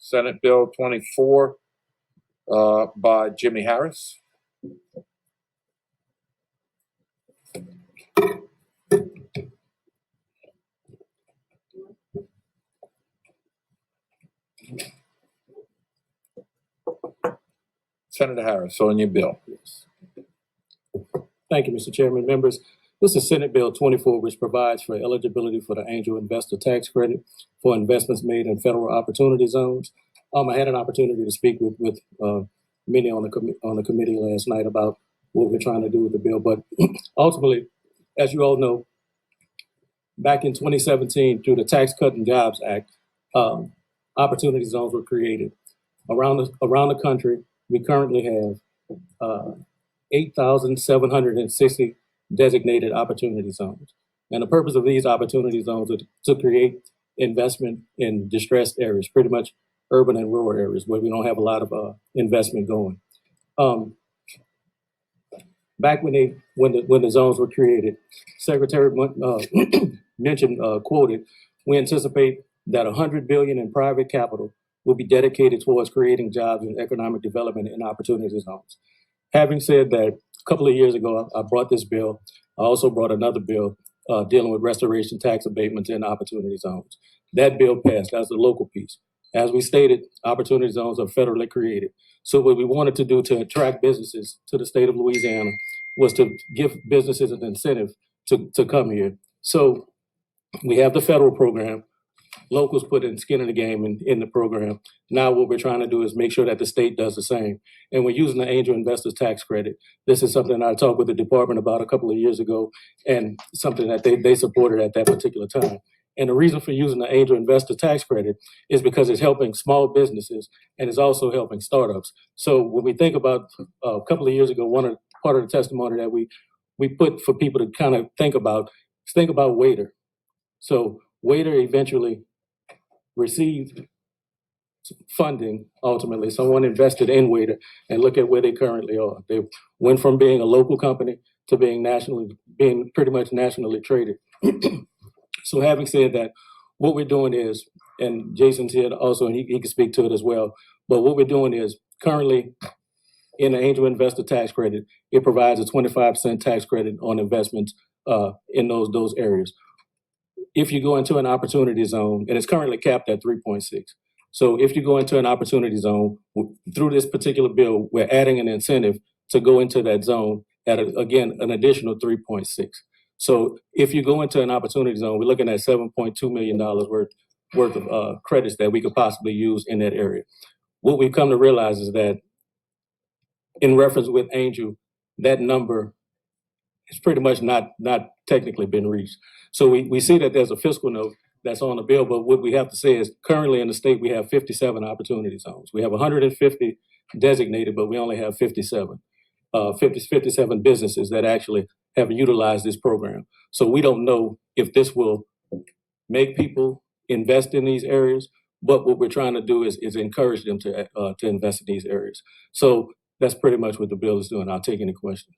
Senate Bill 24 by Jimmy Harris. Senator Harris, on your bill. Yes. Thank you, Mr. Chairman. Members, this is Senate Bill 24, which provides for eligibility for the angel investor tax credit for investments made in federal opportunity zones. I had an opportunity to speak with many on the committee last night about what we're trying to do with the bill. But ultimately, as you all know, back in 2017, through the Tax Cut and Jobs Act, opportunity zones were created. Around the country, we currently have 8,760 designated opportunity zones. And the purpose of these opportunity zones is to create investment in distressed areas, pretty much urban and rural areas where we don't have a lot of investment going. Back when the zones were created, Secretary mentioned, quoted, we anticipate that $100 billion in private capital will be dedicated towards creating jobs and economic development in opportunity zones. Having said that, a couple of years ago, I brought this bill. I also brought another bill dealing with restoration tax abatements in opportunity zones. That bill passed. That's the local piece. As we stated, opportunity zones are federally created. So what we wanted to do to attract businesses to the state of Louisiana was to give businesses an incentive to come here. So we have the federal program. Locals put in skin in the game in the program. Now what we're trying to do is make sure that the state does the same. And we're using the angel investors tax credit. This is something I talked with the department about a couple of years ago, and something that they supported at that particular time. And the reason for using the angel investor tax credit is because it's helping small businesses and it's also helping startups. So when we think about a couple of years ago, part of the testimony that we put for people to kind of think about Waiter. So Waiter eventually received funding. Ultimately, someone invested in Waiter, and look at where they currently are. They went from being a local company to being pretty much nationally traded. So having said that, what we're doing is, and Jason's here also, and he can speak to it as well, but what we're doing is currently in the angel investor tax credit, it provides a 25% tax credit on investments in those areas. If you go into an opportunity zone, and it's currently capped at 3.6. So if you go into an opportunity zone, through this particular bill, we're adding an incentive to go into that zone at, again, an additional 3.6. So if you go into an opportunity zone, we're looking at $7.2 million worth of credits that we could possibly use in that area. What we've come to realize is that in reference with Angel, that number has pretty much not technically been reached. So we see that there's a fiscal note that's on the bill, but what we have to say is currently in the state, we have 57 opportunity zones. We have 150 designated, but we only have 57 businesses that actually have utilized this program. So we don't know if this will make people invest in these areas, but what we're trying to do is encourage them to invest in these areas. So that's pretty much what the bill is doing. I'll take any questions.